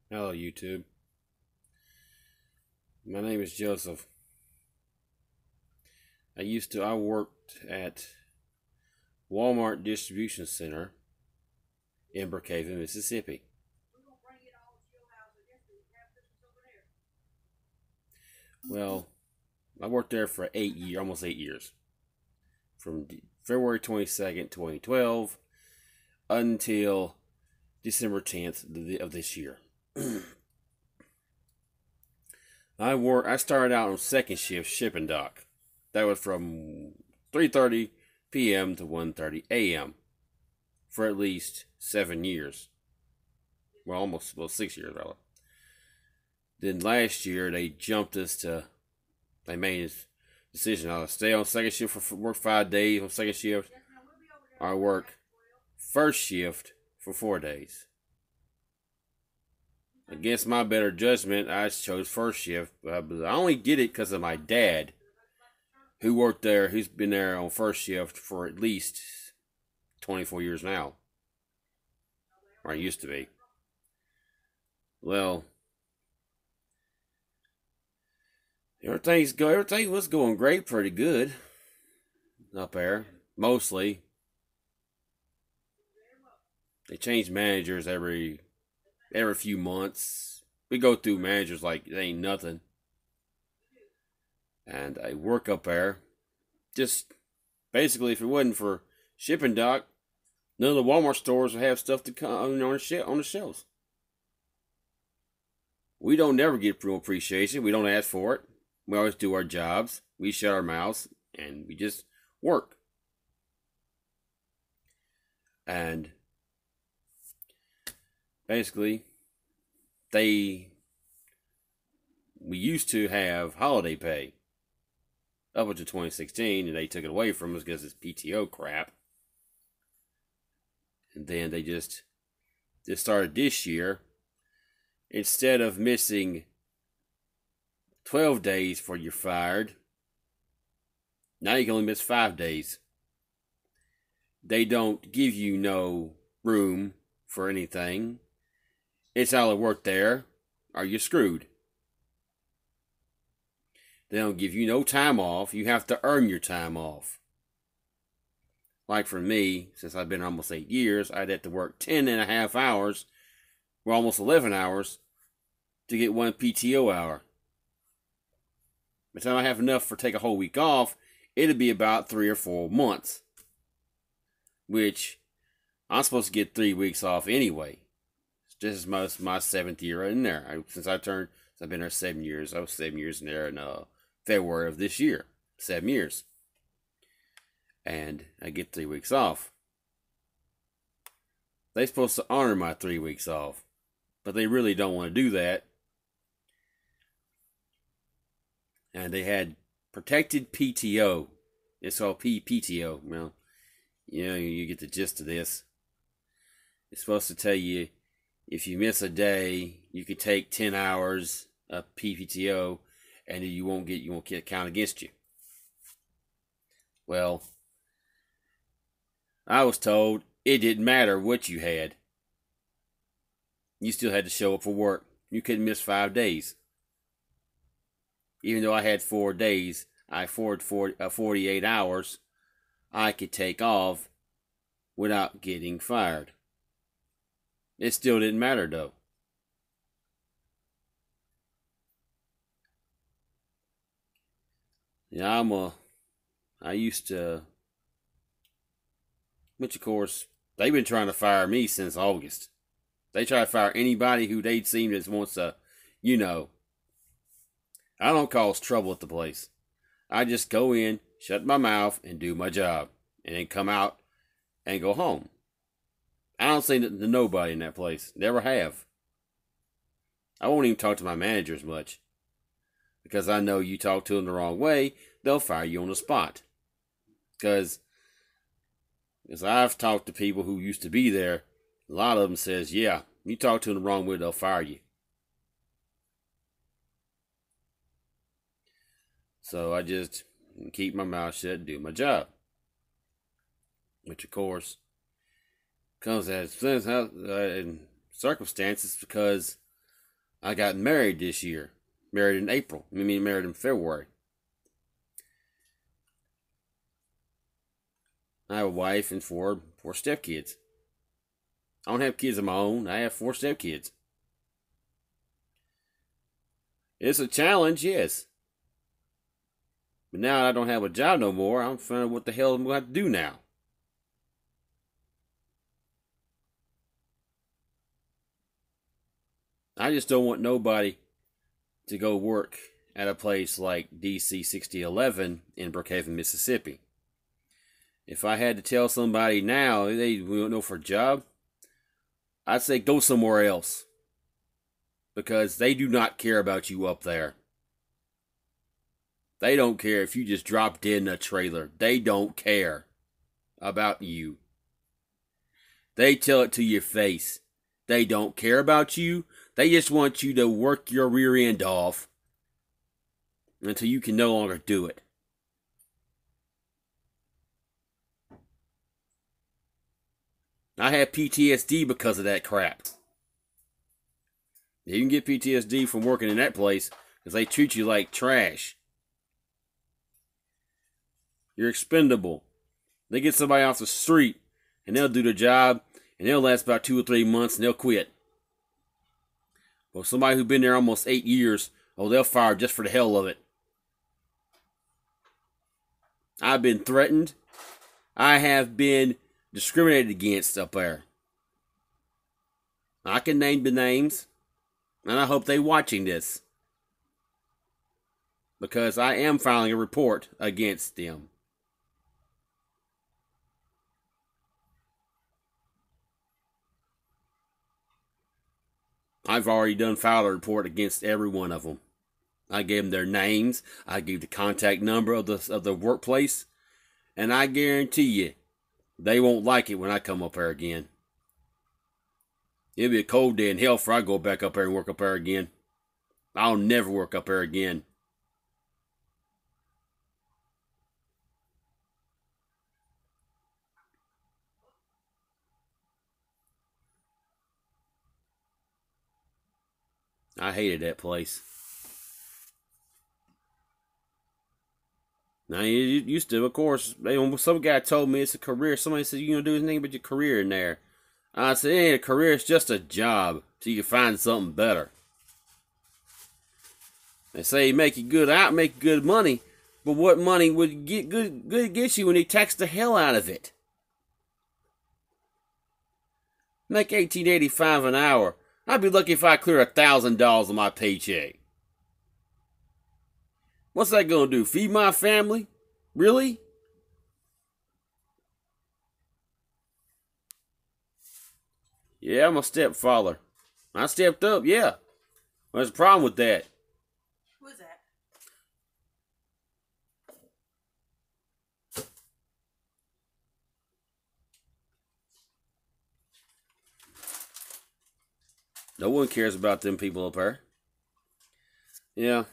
Hello, YouTube. My name is Joseph. I worked at Walmart Distribution Center in Brookhaven, Mississippi. Well, I worked there for almost 8 years, from February 22nd, 2012, until December 10th of this year. I started out on second shift shipping dock. That was from 3:30 p.m. to 1:30 a.m. for at least 7 years. Well, 6 years rather. Then last year they made a decision. I'll stay on second shift for work 5 days on second shift, or work first shift for 4 days. Against my better judgment, I chose first shift, but I only did it because of my dad, who worked there, who's been there on first shift for at least 24 years now, or used to be. Well, everything was going great, pretty good up there. Mostly, they change managers every few months. We go through managers like it ain't nothing. And I work up there. Just basically, if it wasn't for shipping dock, none of the Walmart stores would have stuff to come on the shelves. We don't never get real appreciation. We don't ask for it. We always do our jobs. We shut our mouths and we just work. And basically, we used to have holiday pay up until 2016, and they took it away from us because it's PTO crap. And then they just started this year. Instead of missing 12 days before you're fired, now you can only miss 5 days. They don't give you no room for anything. It's all the work there, or you're screwed. They don't give you no time off. You have to earn your time off. Like for me, since I've been almost 8 years, I'd have to work 10 and a half hours, or almost 11 hours, to get one PTO hour. By the time I have enough for take a whole week off, it'd be about 3 or 4 months. Which, I'm supposed to get 3 weeks off anyway. This is my 7th year in there. Since I've been there 7 years. I was 7 years in there in February of this year. 7 years. And I get 3 weeks off. They're supposed to honor my 3 weeks off. But they really don't want to do that. And they had protected PTO. It's called PTO. Well, you get the gist of this. It's supposed to tell you if you miss a day, you could take 10 hours of PTO, and you won't get count against you. Well, I was told it didn't matter what you had. You still had to show up for work. You couldn't miss 5 days. Even though I had 4 days, I afforded 48 hours, I could take off without getting fired. It still didn't matter though. Yeah, I used to, which of course, they've been trying to fire me since August. They try to fire anybody who they'd seen that wants to, I don't cause trouble at the place. I just go in, shut my mouth, and do my job. And then come out and go home. I don't say nothing to nobody in that place. Never have. I won't even talk to my managers much. Because I know you talk to them the wrong way, they'll fire you on the spot. Because I've talked to people who used to be there, a lot of them says, yeah, you talk to them the wrong way, they'll fire you. So I just keep my mouth shut and do my job. Which, of course, comes as in circumstances because I got married this year. Married in April. I mean, married in February. I have a wife and four stepkids. I don't have kids of my own. I have 4 stepkids. It's a challenge, yes. But now I don't have a job no more. I'm finding what the hell I'm going to have to do now. I just don't want nobody to go work at a place like DC6011 in Brookhaven, Mississippi. If I had to tell somebody now they don't know for a job, I'd say go somewhere else. Because they do not care about you up there. They don't care if you just dropped dead in a trailer. They don't care about you. They tell it to your face. They don't care about you. They just want you to work your rear end off until you can no longer do it. I have PTSD because of that crap. You can get PTSD from working in that place because they treat you like trash. You're expendable. They get somebody off the street and they'll do the job and they'll last about 2 or 3 months and they'll quit. Well, somebody who's been there almost 8 years, they'll fire just for the hell of it. I've been threatened. I have been discriminated against up there. I can name the names, and I hope they're watching this, because I am filing a report against them. I've already filed a report against every one of them. I gave them their names. I gave the contact number of the workplace, and I guarantee you, they won't like it when I come up there again. It'll be a cold day in hell before I go back up there and work up there again. I'll never work up there again. I hated that place. Now, it used to, of course, some guy told me it's a career. Somebody said, you don't do anything but your career in there. I said, it ain't a career, it's just a job till you can find something better. They say make you good out, make good money, but what money would get you when they tax the hell out of it? Make $18.85 an hour. I'd be lucky if I clear $1,000 on my paycheck. What's that gonna do? Feed my family? Really? Yeah, I'm a stepfather. I stepped up, yeah. What's the problem with that? Who is that? No one cares about them people up there. Yeah.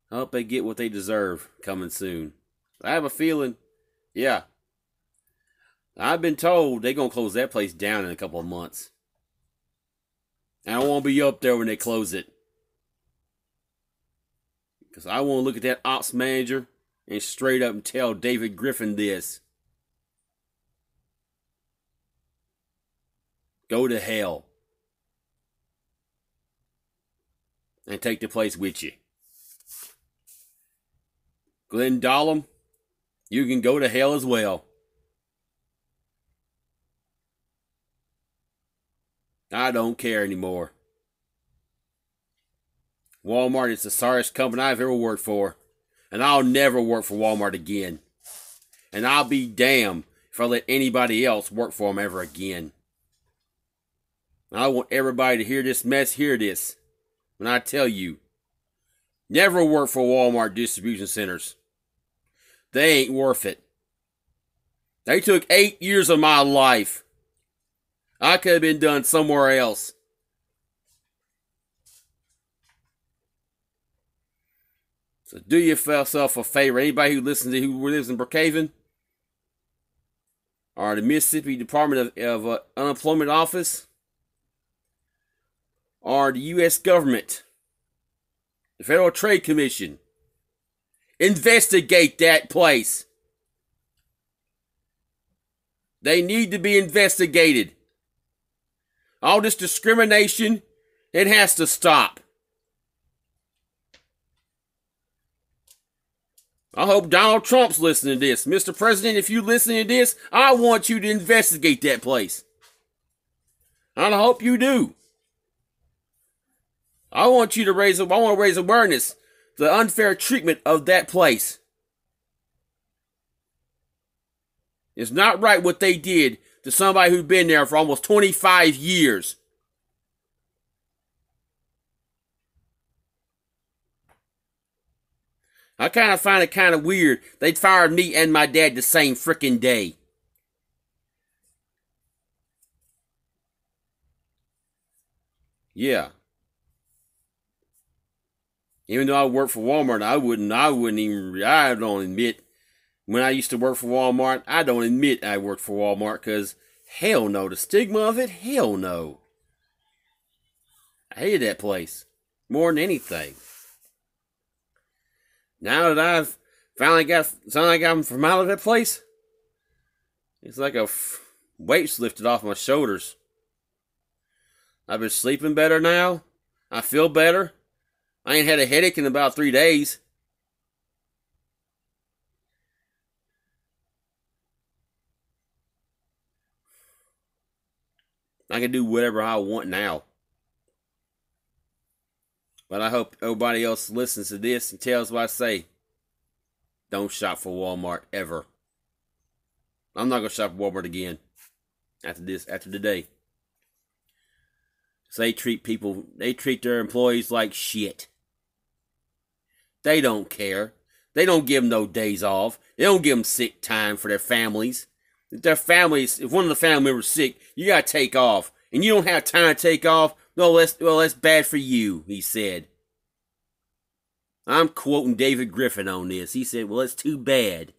I hope they get what they deserve coming soon. I have a feeling, yeah. I've been told they're going to close that place down in a couple of months. And I won't be up there when they close it. Because I want to look at that ops manager and straight up and tell David Griffin this. Go to hell. And take the place with you. Glenn Dollum, you can go to hell as well. I don't care anymore. Walmart is the sorriest company I've ever worked for. And I'll never work for Walmart again. And I'll be damned if I let anybody else work for them ever again. And I want everybody to hear this mess, hear this. When I tell you, never work for Walmart distribution centers. They ain't worth it. They took 8 years of my life. I could have been done somewhere else. So do yourself a favor. Anybody who lives in Brookhaven, or the Mississippi Department of Unemployment Office, or the U.S. government, the Federal Trade Commission. Investigate that place. They need to be investigated. All this discrimination, it has to stop. I hope Donald Trump's listening to this. Mr. President, if you listen to this, I want you to investigate that place. And I hope you do. I want to raise awareness to the unfair treatment of that place. It's not right what they did to somebody who's been there for almost 25 years. I kind of find it kind of weird. They fired me and my dad the same frickin' day. Yeah. Even though I worked for Walmart, I don't admit, when I used to work for Walmart, I don't admit I worked for Walmart, because hell no, the stigma of it, hell no. I hated that place more than anything. Now that I've finally got from out of that place, it's like a weight's lifted off my shoulders. I've been sleeping better now. I feel better. I ain't had a headache in about 3 days. I can do whatever I want now. But I hope everybody else listens to this and tells what I say. Don't shop for Walmart ever. I'm not going to shop for Walmart again after today. So they treat their employees like shit. They don't care. They don't give them no days off. They don't give them sick time for their families. If one of the family members is sick, you got to take off. And you don't have time to take off. That's bad for you, he said. I'm quoting David Griffin on this. He said, well, it's too bad.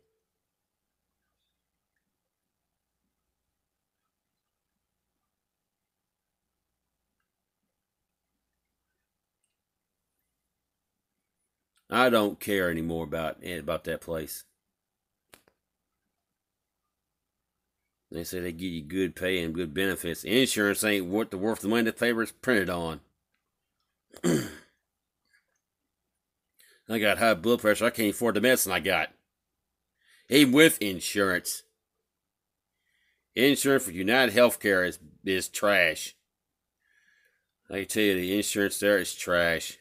I don't care anymore about that place. They say they give you good pay and good benefits. Insurance ain't worth the money the paper is printed on. I got high blood pressure. I can't afford the medicine I got. Even with insurance. Insurance for United Healthcare is trash. I can tell you the insurance there is trash.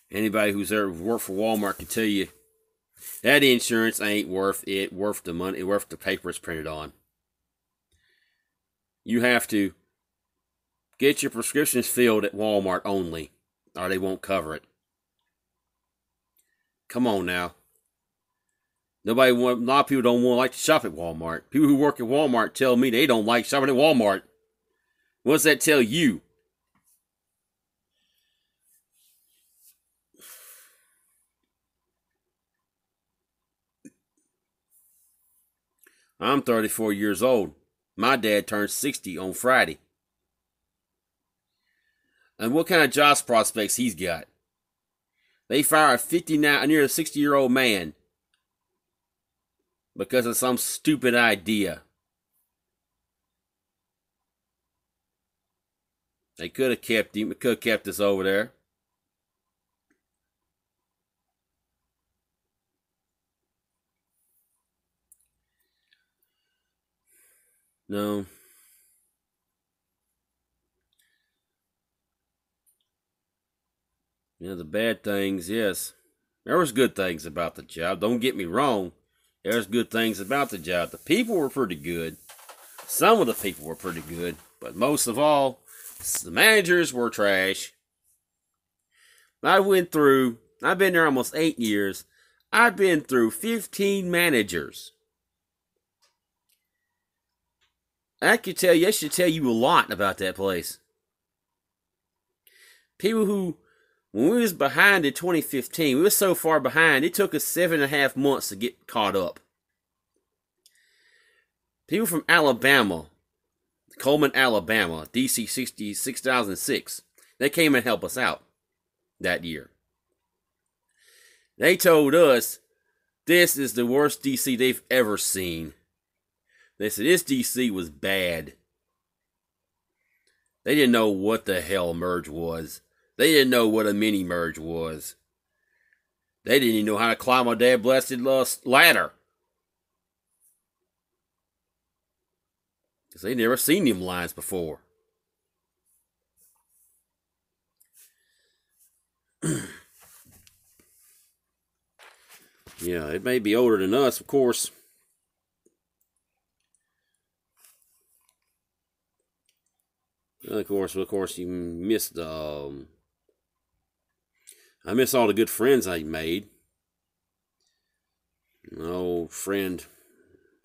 Anybody who's ever worked for Walmart can tell you that insurance ain't worth the money, worth the paper it's printed on. You have to get your prescriptions filled at Walmart only, or they won't cover it. Come on now. A lot of people don't like to shop at Walmart. People who work at Walmart tell me they don't like shopping at Walmart. What does that tell you? I'm 34 years old. My dad turned 60 on Friday. And what kind of job prospects he's got? They fire a near 60-year-old man because of some stupid idea. They could have kept him. Could have kept us over there. No. Yeah, the bad things, yes. There was good things about the job. Don't get me wrong. There's good things about the job. The people were pretty good. Some of the people were pretty good. But most of all, the managers were trash. I've been there almost 8 years. I've been through 15 managers. That should tell you a lot about that place. People who, when we was behind in 2015, we were so far behind, it took us 7.5 months to get caught up. People from Alabama, Coleman, Alabama, DC6011, they came and helped us out that year. They told us this is the worst DC they've ever seen. They said this DC was bad. They didn't know what the hell merge was. They didn't know what a mini merge was. They didn't even know how to climb a damn blasted ladder. Because they never seen them lines before. Yeah, it may be older than us, of course. Of course, you missed. I miss all the good friends I made. An old friend,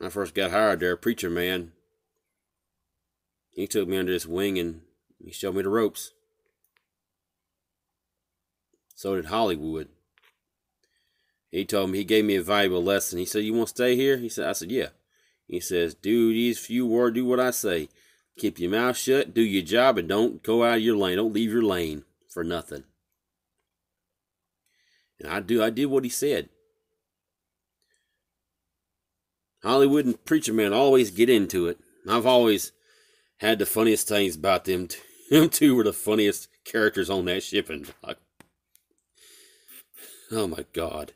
I first got hired there, preacher man. He took me under his wing and he showed me the ropes. So did Hollywood. He told me, he gave me a valuable lesson. He said, "You want to stay here?" I said, "Yeah." He says, "Do these few words, do what I say. Keep your mouth shut, do your job, and don't go out of your lane. Don't leave your lane for nothing." And I did what he said. Hollywood and preacher man always get into it. I've always had the funniest things about them. Them two were the funniest characters on that shipping dock. Oh my God.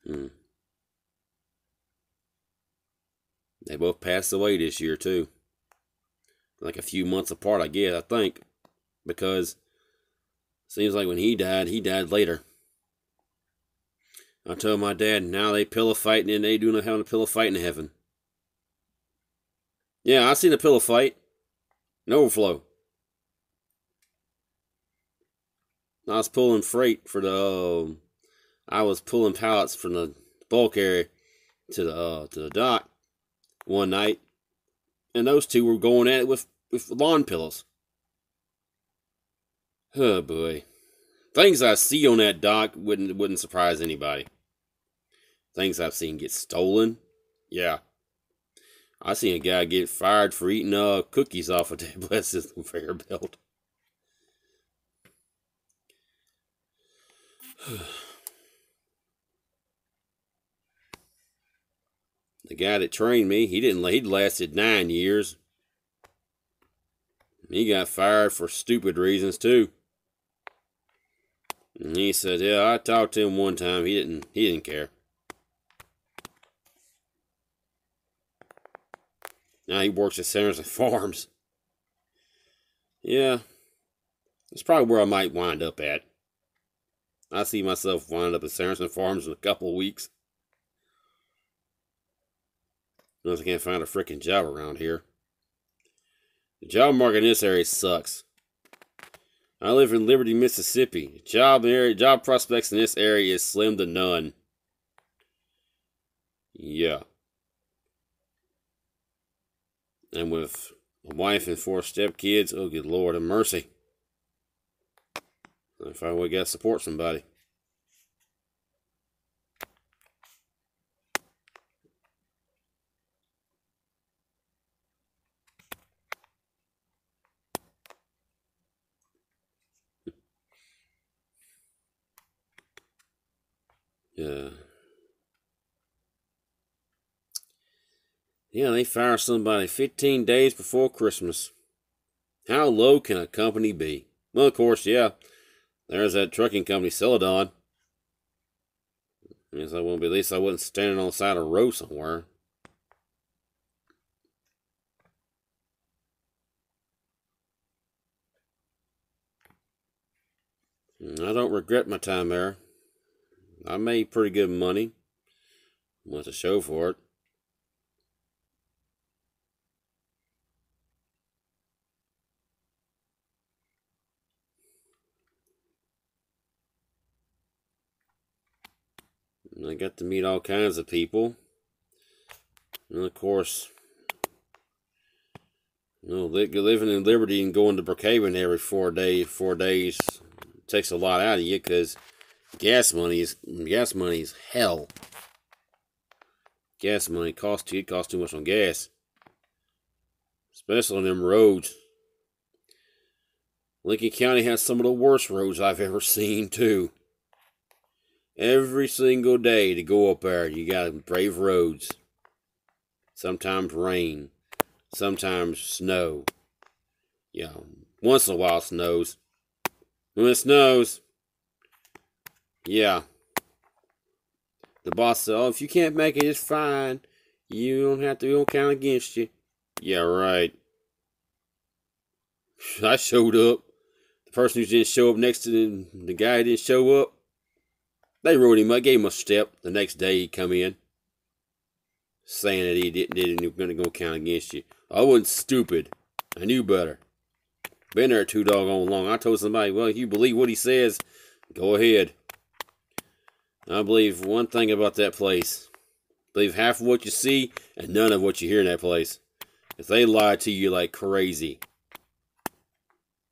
They both passed away this year too. Like a few months apart, I guess, I think. Because it seems like when he died later. I told my dad, now they pillow fighting and they doing having a pillow fight in heaven. Yeah, I seen a pillow fight. An overflow. I was pulling freight for the I was pulling pallets from the bulk area to the dock one night, and those two were going at it with lawn pillows. Oh boy. Things I see on that dock wouldn't surprise anybody. Things I've seen get stolen. Yeah. I seen a guy get fired for eating cookies off of that blessed conveyor belt. The guy that trained me, he'd lasted 9 years. He got fired for stupid reasons too. And he said, "Yeah, I talked to him one time. He didn't care." Now he works at Sanderson Farms. Yeah, that's probably where I might wind up at. I see myself wind up at Sanderson Farms in a couple of weeks. Unless I can't find a freaking job around here. The job market in this area sucks. I live in Liberty, Mississippi. Job prospects in this area is slim to none. Yeah. And with a wife and 4 stepkids, oh good Lord have mercy. I find we gotta support somebody. Yeah. Yeah, they fire somebody 15 days before Christmas. How low can a company be? Well, of course, yeah. There's that trucking company, Celadon. At least I wasn't standing on the side of a road somewhere. I don't regret my time there. I made pretty good money. Went to show for it. And I got to meet all kinds of people. And of course, living in Liberty and going to Brookhaven every 4 days takes a lot out of you because gas money is hell. Gas money it costs too much on gas. Especially on them roads. Lincoln County has some of the worst roads I've ever seen, too. Every single day to go up there, you gotta brave roads. Sometimes rain. Sometimes snow. Yeah, once in a while it snows. When it snows, yeah. The boss said, oh, if you can't make it, it's fine. You don't have to, we don't count against you. Yeah, right. I showed up. The person who didn't show up next to the guy who didn't show up, they wrote him up, gave him a step. The next day he come in, saying that he didn't going to go count against you. I wasn't stupid. I knew better. Been there too doggone long. I told somebody, well, if you believe what he says, go ahead. I believe one thing about that place. Believe half of what you see and none of what you hear in that place. If they lie to you like crazy.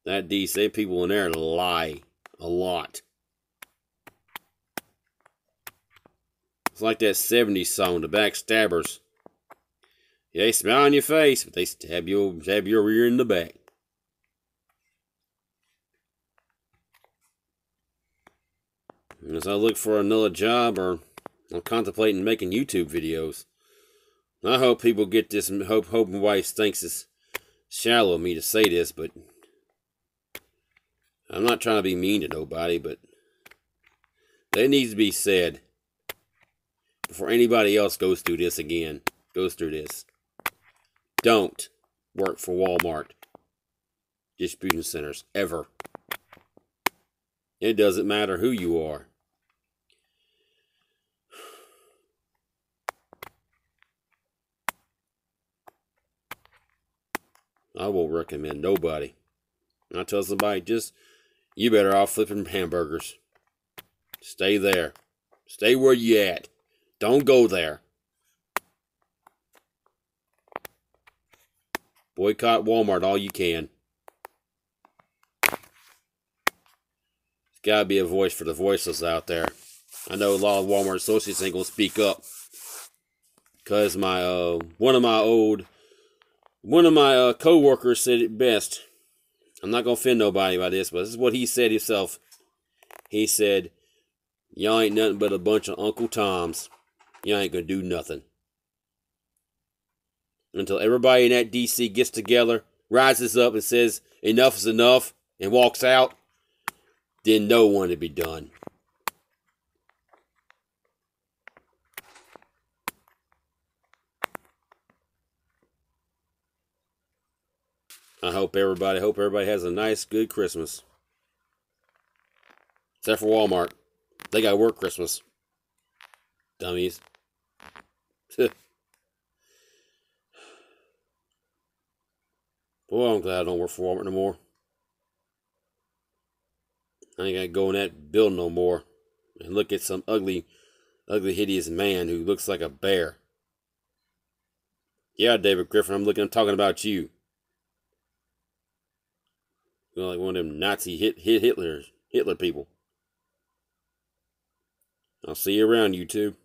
That DC people in there lie a lot. It's like that 70s song, The Backstabbers. Yeah, they smile on your face, but they stab your rear in the back. And as I look for another job, or I'm contemplating making YouTube videos, I hope people get this. Hope my wife thinks it's shallow of me to say this, but I'm not trying to be mean to nobody, but that needs to be said before anybody else goes through this again. Don't work for Walmart distribution centers ever. It doesn't matter who you are. I won't recommend nobody. I tell somebody, you better off flipping hamburgers. Stay there. Stay where you at. Don't go there. Boycott Walmart all you can. There's got to be a voice for the voiceless out there. I know a lot of Walmart associates ain't going to speak up. Because one of my co-workers said it best. I'm not going to offend nobody by this, but this is what he said himself. He said, y'all ain't nothing but a bunch of Uncle Toms. Y'all ain't going to do nothing. Until everybody in that DC gets together, rises up and says, enough is enough, and walks out, then no one to be done. I hope everybody has a nice, good Christmas. Except for Walmart. They got to work Christmas. Dummies. Boy, I'm glad I don't work for Walmart no more. I ain't got to go in that building no more and look at some ugly, hideous man who looks like a bear. Yeah, David Griffin, I'm talking about you. You're like one of them Nazi Hitler people. I'll see you around, YouTube.